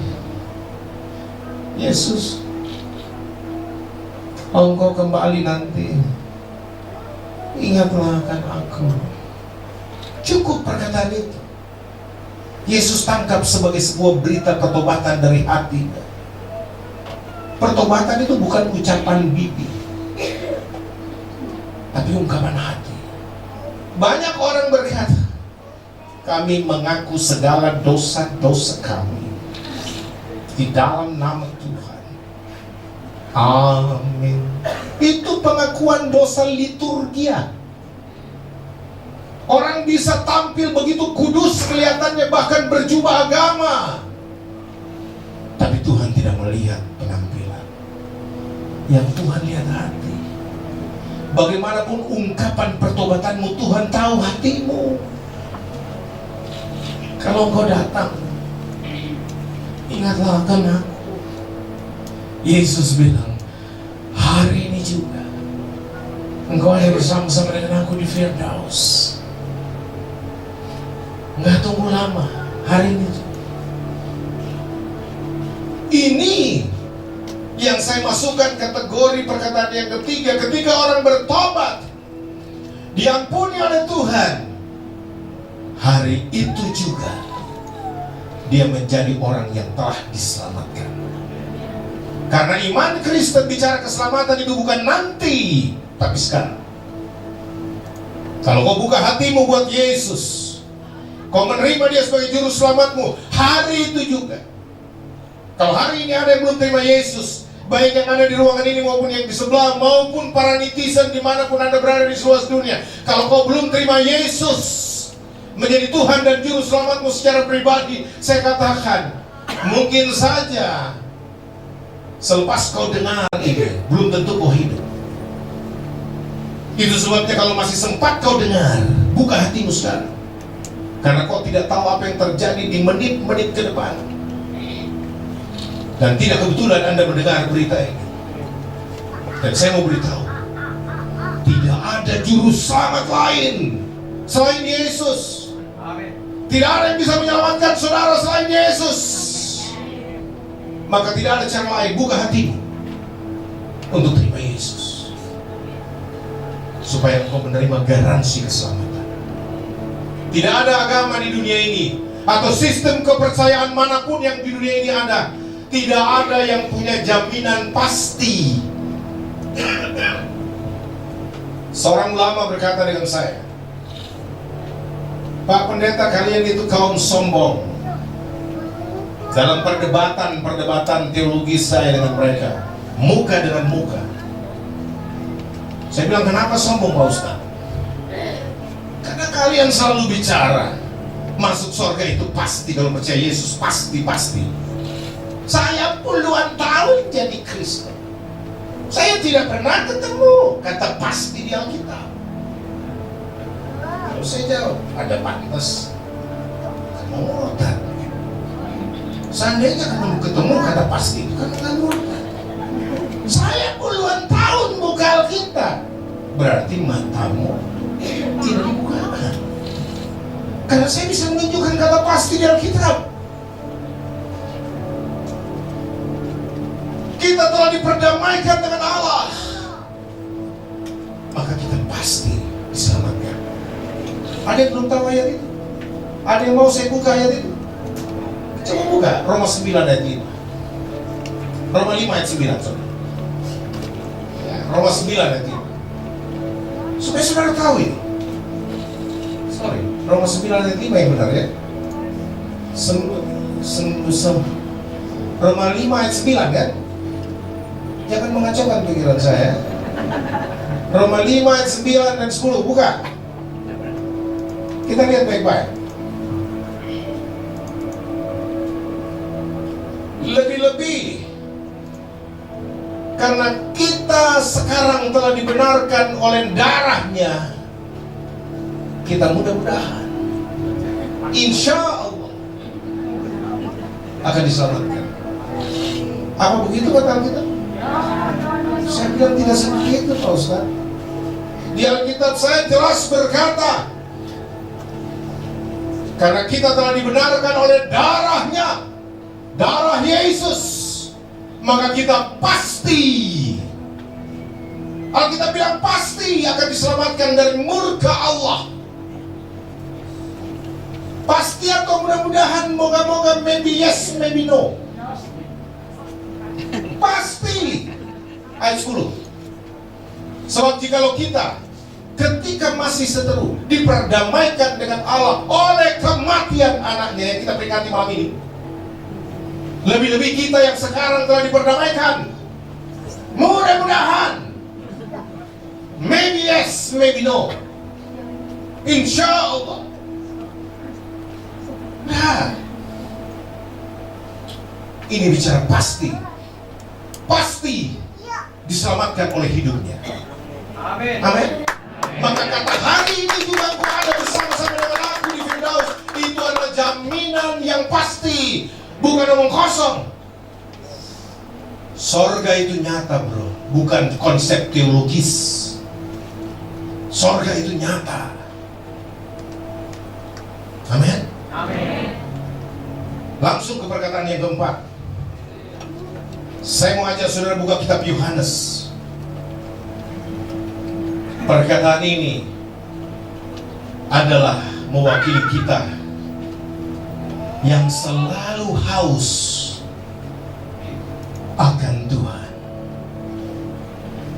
S1: Yesus, engkau kembali nanti, ingatlah akan aku. Cukup perkataan itu. Yesus tangkap sebagai sebuah berita pertobatan dari hati. Pertobatan itu bukan ucapan bibir, tapi ungkapan hati. Banyak orang berkata, kami mengaku segala dosa-dosa kami di dalam nama Tuhan. Amin. Itu pengakuan dosa liturgia. Orang bisa tampil begitu kudus kelihatannya, bahkan berjubah agama, tapi Tuhan tidak melihat penampilan. Yang Tuhan lihat hati. Bagaimanapun ungkapan pertobatanmu, Tuhan tahu hatimu. Kalau engkau datang, ingatlah akan aku. Yesus bilang, hari ini juga engkau ada bersama-sama dengan aku di Firdaus. Nggak tunggu lama, hari ini. Ini yang saya masukkan kategori perkataan yang ketiga. Ketika orang bertobat, diampuni oleh Tuhan, hari itu juga dia menjadi orang yang telah diselamatkan. Karena iman Kristen bicara keselamatan itu bukan nanti, tapi sekarang. Kalau kau buka hatimu buat Yesus, kau menerima dia sebagai juru selamatmu, hari itu juga. Kalau hari ini ada yang belum terima Yesus, baik yang ada di ruangan ini maupun yang di sebelah, maupun para netizen dimanapun Anda berada di seluruh dunia. Kalau kau belum terima Yesus menjadi Tuhan dan Juru Selamatmu secara pribadi, saya katakan, mungkin saja selepas kau dengar ini, belum tentu kau hidup. Itu sebabnya kalau masih sempat kau dengar, buka hatimu sekarang. Karena kau tidak tahu apa yang terjadi di menit-menit ke depan. Dan tidak kebetulan Anda mendengar berita ini. Dan saya mau beritahu, tidak ada juru selamat lain selain Yesus.
S2: Amin.
S1: Tidak ada yang bisa menyelamatkan saudara selain Yesus. Maka tidak ada cara lain, buka hatimu untuk terima Yesus, supaya engkau menerima garansi keselamatan. Tidak ada agama di dunia ini atau sistem kepercayaan manapun yang di dunia ini ada, tidak ada yang punya jaminan pasti. Seorang ulama berkata dengan saya, "Pak Pendeta, kalian itu kaum sombong." Dalam perdebatan teologis saya dengan mereka, muka dengan muka, saya bilang, kenapa sombong Pak Ustaz? Karena kalian selalu bicara masuk surga itu pasti, kalau percaya Yesus pasti. Saya puluhan tahun jadi Kristen, saya tidak pernah ketemu kata pasti di Alkitab. Lalu saya jawab, ada pantas kemurutan. Seandainya ketemu kata pasti itu kan kemurutan. Saya puluhan tahun buka Alkitab, berarti matamu tidak dibukakan. Karena saya bisa menunjukkan kata pasti di Alkitab. Kita telah diperdamaikan dengan Allah, maka kita pasti diselamatkan. Ada yang belum tahu ayat itu? Ada yang mau saya buka ayat itu? Coba buka Roma 9 ayat 5. Roma 5 ayat 9, saudara. Ya, Roma 9 ayat 5. Supaya saudara tahu ini. Roma 9 ayat 5 yang benar ya. Roma 5 ayat 9 kan? Jangan mengacaukan pikiran saya. Roma 5 ayat 9 dan 10, buka. Kita lihat baik-baik. Lebih-lebih karena kita sekarang telah dibenarkan oleh darahnya, kita mudah-mudahan insya Allah akan diselamatkan. Apa begitu kata kita? Saya bilang tidak seperti itu Pak Ustaz. Di Alkitab saya jelas berkata, karena kita telah dibenarkan oleh darahnya, darah Yesus, maka kita pasti, Alkitab bilang pasti akan diselamatkan dari murka Allah. Pasti atau mudah-mudahan, moga-moga, maybe yes, maybe no. Pasti. Ayat 10. Sebab jikalau kita ketika masih seteru diperdamaikan dengan Allah oleh kematian anaknya, yang kita peringati malam ini, lebih-lebih kita yang sekarang telah diperdamaikan, mudah-mudahan, maybe yes, maybe no, insya Allah. Nah, ini bicara pasti diselamatkan oleh hidupnya.
S2: Amin.
S1: Amin. Maka kata hari ini juga engkau ada bersama-sama dengan aku di Firdaus, itu adalah jaminan yang pasti, bukan omong kosong. Sorga itu nyata bro, bukan konsep teologis. Sorga itu nyata. Amin.
S2: Amin.
S1: Langsung ke perkataan yang keempat. Saya mau ajak saudara buka kitab Yohanes. Perkataan ini adalah mewakili kita yang selalu haus akan Tuhan.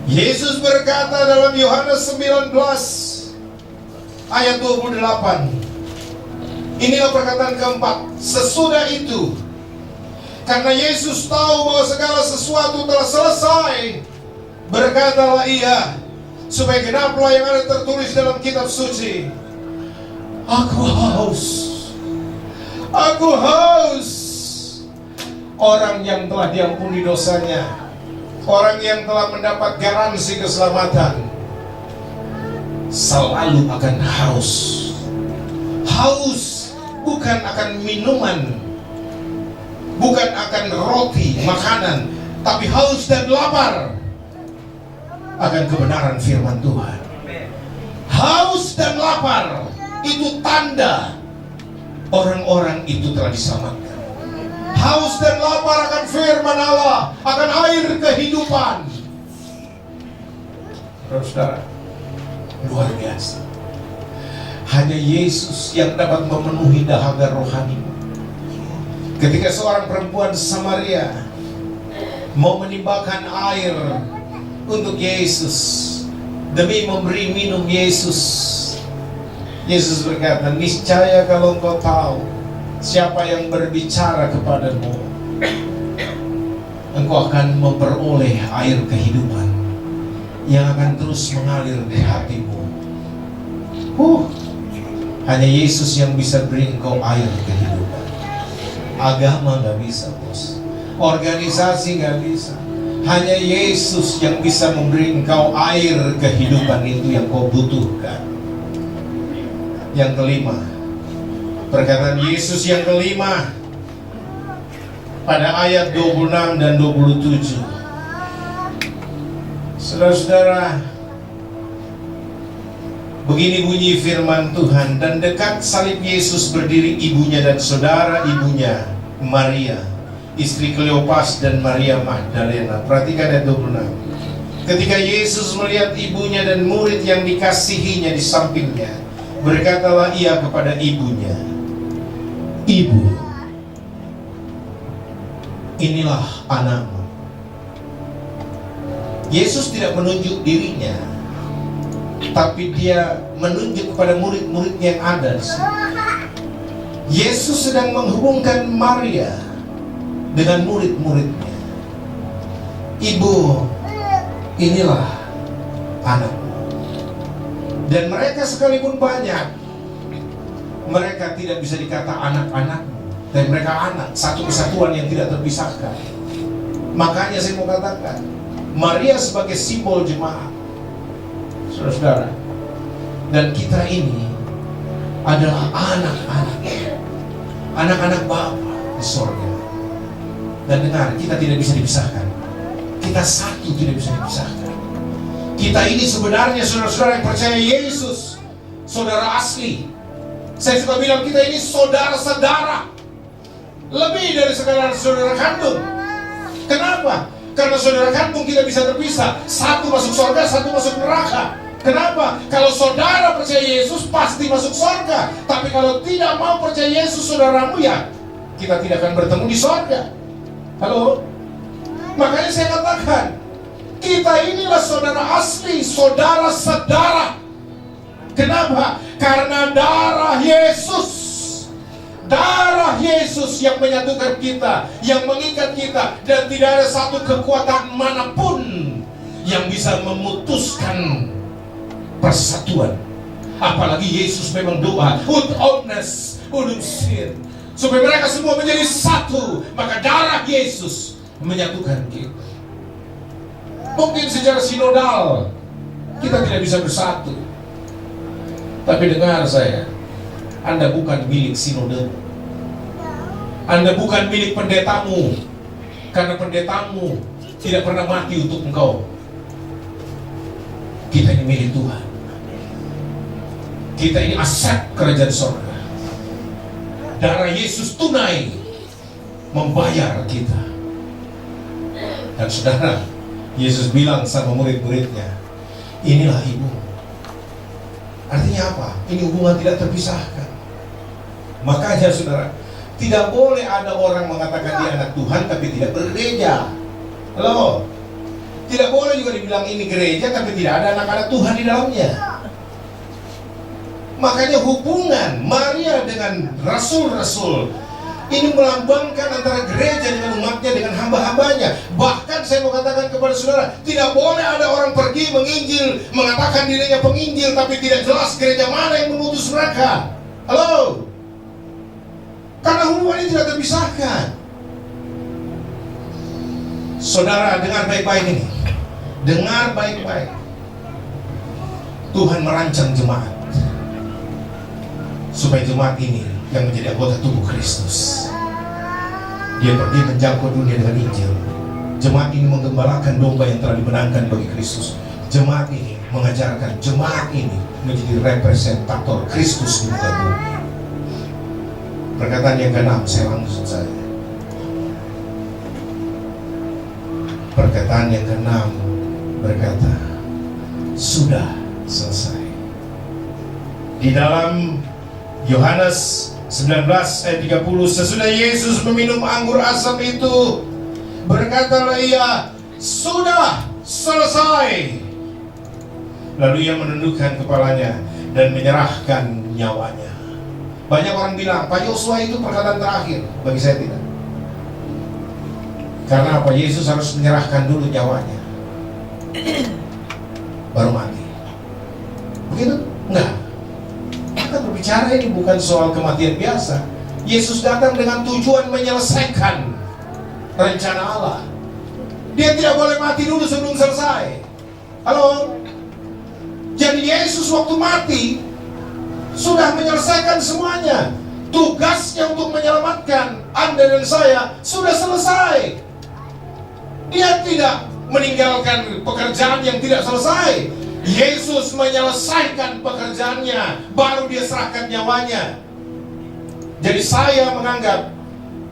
S1: Yesus berkata dalam Yohanes 19 ayat 28. Inilah perkataan keempat. Sesudah itu Karena Yesus tahu bahwa segala sesuatu telah selesai, berkatalah ia, supaya genaplah yang ada tertulis dalam kitab suci. Aku haus. Aku haus. Orang yang telah diampuni dosanya, orang yang telah mendapat garansi keselamatan, selalu akan haus. Haus bukan akan minuman, bukan akan roti, makanan, tapi haus dan lapar akan kebenaran firman Tuhan. Haus dan lapar itu tanda orang-orang itu telah diselamatkan. Haus dan lapar akan firman Allah, akan air kehidupan. Saudara, luar biasa. Hanya Yesus yang dapat memenuhi dahaga rohani. Ketika seorang perempuan Samaria mau menimbakan air untuk Yesus demi memberi minum Yesus, Yesus berkata, niscaya kalau engkau tahu siapa yang berbicara kepadamu, engkau akan memperoleh air kehidupan yang akan terus mengalir di hatimu. Hanya Yesus yang bisa beri engkau air kehidupan. Agama gak bisa, bos. Organisasi gak bisa. Hanya Yesus yang bisa memberi engkau air kehidupan itu yang kau butuhkan. Yang kelima, perkataan Yesus yang kelima pada ayat 26 dan 27. Saudara-saudara, begini bunyi firman Tuhan, dan dekat salib Yesus berdiri ibunya dan saudara ibunya, Maria, istri Kleopas dan Maria Magdalena. Perhatikan ayat 26. Ketika Yesus melihat ibunya dan murid yang dikasihinya di sampingnya, berkatalah ia kepada ibunya, "Ibu, inilah anakmu." Yesus tidak menunjuk dirinya, tapi dia menunjuk kepada murid-murid yang ada di sini. Yesus sedang menghubungkan Maria dengan murid-muridnya. "Ibu, inilah anakmu." Dan mereka sekalipun banyak, mereka tidak bisa dikata anak-anakmu, dan mereka anak, satu kesatuan yang tidak terpisahkan. Makanya saya mau katakan, Maria sebagai simbol jemaat, saudara-saudara, dan kita ini adalah anak-anak Bapa di sorga. Dan dengar, kita tidak bisa dipisahkan. Kita satu, tidak bisa dipisahkan. Kita ini sebenarnya saudara-saudara yang percaya Yesus, saudara asli. Saya suka bilang kita ini saudara-saudara, lebih dari sekadar saudara kandung. Kenapa? Karena saudara kandung kita bisa terpisah, satu masuk surga, satu masuk neraka. Kenapa? Kalau saudara percaya Yesus pasti masuk surga. Tapi kalau tidak mau percaya Yesus saudaramu, ya kita tidak akan bertemu di surga. Halo? Makanya saya katakan, kita inilah saudara asli, saudara-saudara. Kenapa? Karena darah Yesus. Darah Yesus yang menyatukan kita, yang mengikat kita, dan tidak ada satu kekuatan manapun yang bisa memutuskan persatuan. Apalagi Yesus memang doa, "Ut omnes unum sir," supaya mereka semua menjadi satu. Maka darah Yesus menyatukan kita. Mungkin secara sinodal kita tidak bisa bersatu, tapi dengar saya, Anda bukan milik sinode. Anda bukan milik pendetamu, karena pendetamu tidak pernah mati untuk engkau. Kita ini milik Tuhan. Kita ini aset kerajaan surga. Darah Yesus tunai membayar kita. Dan saudara, Yesus bilang sama murid-muridnya, "Inilah ibu." Artinya apa? Ini hubungan tidak terpisahkan. Makanya saudara, tidak boleh ada orang mengatakan dia anak Tuhan tapi tidak bergereja. Halo? Tidak boleh juga dibilang ini gereja tapi tidak ada anak-anak Tuhan di dalamnya. Makanya hubungan Maria dengan rasul-rasul ini melambangkan antara gereja dengan saudara-saudara, tidak boleh ada orang pergi menginjil, mengatakan dirinya penginjil, tapi tidak jelas gereja mana yang mengutus mereka. Halo? Karena hubungan ini tidak terpisahkan. Saudara, dengar baik-baik ini. Dengar baik-baik. Tuhan merancang jemaat supaya jemaat ini yang menjadi anggota tubuh Kristus. Dia pergi menjangkau dunia dengan Injil. Jemaat ini menggembalakan domba yang telah dimenangkan bagi Kristus. Jemaat ini mengajarkan, jemaat ini menjadi representator Kristus di muka bumi. Perkataan yang ke-6, saya langsung saja. Perkataan yang ke-6 berkata, sudah selesai. Di dalam Yohanes 19 ayat 30, sesudah Yesus meminum anggur asam itu, berkatalah ia, sudah selesai. Lalu ia menundukkan kepalanya dan menyerahkan nyawanya. Banyak orang bilang, Pak Yosua itu perkataan terakhir. Bagi saya tidak. Karena apa? Yesus harus menyerahkan dulu nyawanya, baru mati. Begitu? Enggak. Kita berbicara ini bukan soal kematian biasa. Yesus datang dengan tujuan menyelesaikan rencana Allah. Dia tidak boleh mati dulu sebelum selesai. Halo? Jadi Yesus waktu mati sudah menyelesaikan semuanya. Tugasnya untuk menyelamatkan Anda dan saya sudah selesai. Dia tidak meninggalkan pekerjaan yang tidak selesai. Yesus menyelesaikan pekerjaannya, baru dia serahkan nyawanya. Jadi saya menganggap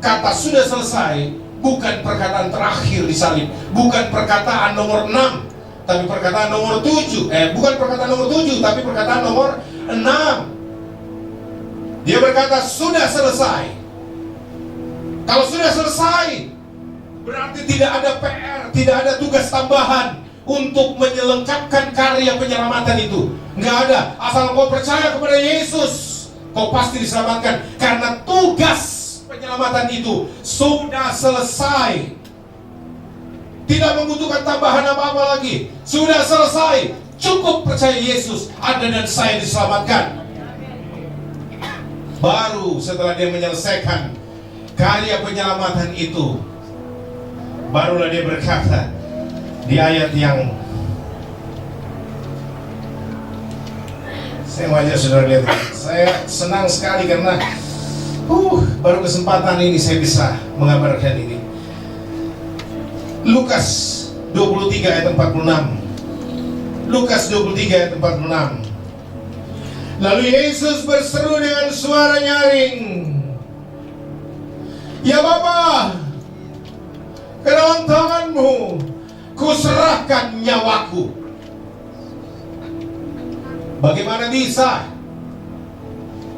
S1: kata sudah selesai bukan perkataan terakhir di salib, bukan perkataan nomor 6, tapi perkataan nomor 7. Bukan perkataan nomor 7, tapi perkataan nomor 6. Dia berkata sudah selesai. Kalau sudah selesai, berarti tidak ada PR, tidak ada tugas tambahan untuk menyelengkapkan karya penyelamatan itu. Nggak ada. Asal kau percaya kepada Yesus, kau pasti diselamatkan. Karena tugas penyelamatan itu sudah selesai. Tidak membutuhkan tambahan apa-apa lagi. Sudah selesai. Cukup percaya Yesus, Anda dan saya diselamatkan. Baru setelah dia menyelesaikan karya penyelamatan itu, barulah dia berkata di ayat yang saya wajah saudara lihat, saya senang sekali karena baru kesempatan ini saya bisa mengabarkan ini. Lukas 23 ayat 46. Lukas 23 ayat 46. Lalu Yesus berseru dengan suara nyaring, ya Bapa, ke dalam tanganmu kuserahkan nyawaku. Bagaimana bisa?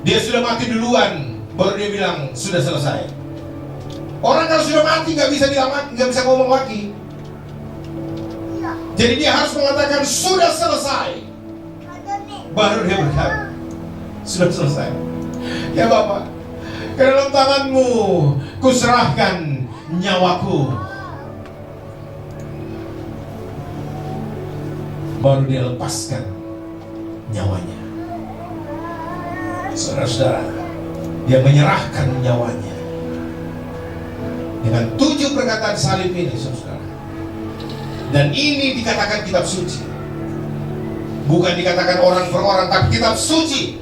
S1: Dia sudah mati duluan, baru dia bilang sudah selesai. Orang kalau sudah mati nggak bisa ngomong lagi. Jadi dia harus mengatakan sudah selesai, baru dia berkata sudah selesai. Ya Bapa, ke dalam tanganmu kuserahkan nyawaku. Baru dia lepaskan nyawanya. Saudara-saudara, dia menyerahkan nyawanya dengan 7 perkataan salib ini, saudara. Dan ini dikatakan kitab suci. Bukan dikatakan orang per orang, tapi kitab suci.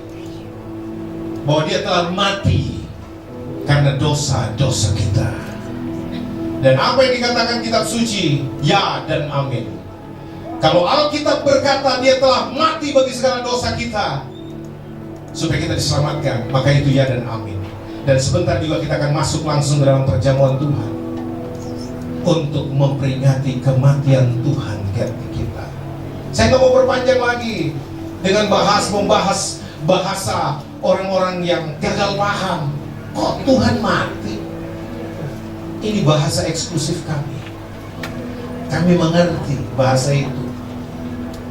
S1: Bahwa dia telah mati karena dosa-dosa kita. Dan apa yang dikatakan kitab suci, ya dan amin. Kalau Alkitab berkata dia telah mati bagi segala dosa kita supaya kita diselamatkan, maka itu ya dan amin. Dan sebentar juga kita akan masuk langsung dalam perjamuan Tuhan untuk memperingati kematian Tuhan ganti kita. Saya nggak mau berpanjang lagi dengan membahas bahasa orang-orang yang gagal paham. Kok Tuhan mati? Ini bahasa eksklusif kami. Kami mengerti bahasa itu.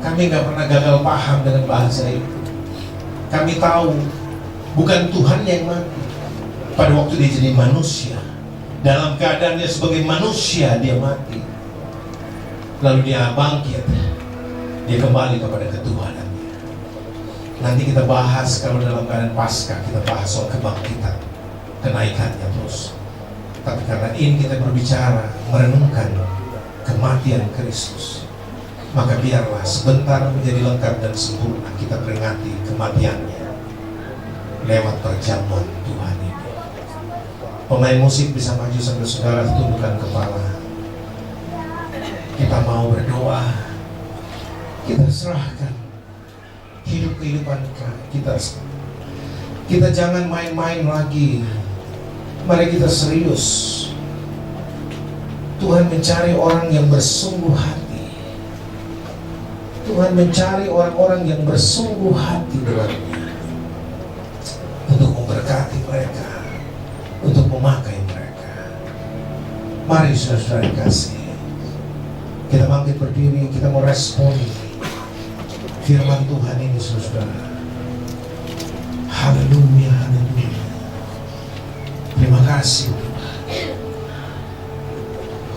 S1: Kami nggak pernah gagal paham dengan bahasa itu. Kami tahu bukan Tuhan yang mati. Pada waktu dia jadi manusia, dalam keadaannya sebagai manusia dia mati. lalu dia bangkit, dia kembali kepada ketuhanannya. Nanti kita bahas kalau dalam keadaan Paskah, kita bahas soal kebangkitan, kenaikannya terus. Tapi karena ini kita berbicara, merenungkan kematian Kristus, maka biarlah sebentar menjadi lengkap dan sempurna kita peringati kematiannya lewat perjamuan Tuhan ini. Pemain musik bisa maju sambil saudara tundukkan kepala. Kita mau berdoa, kita serahkan hidup kehidupan kita. Kita jangan main-main lagi. Mari kita serius. Tuhan mencari orang yang bersungguh hati. Tuhan mencari orang-orang yang bersungguh hati dengannya, untuk memberkati mereka, untuk memakai mereka. Mari saudara kasih, kita bangkit berdiri, kita mau respon firman Tuhan ini saudara. Haleluya, haleluya. Terima kasih Tuhan.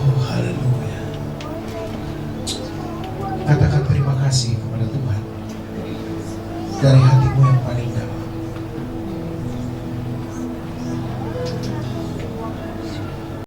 S1: Oh haleluya. Katakan terima kasih kepada Tuhan dari hatimu yang paling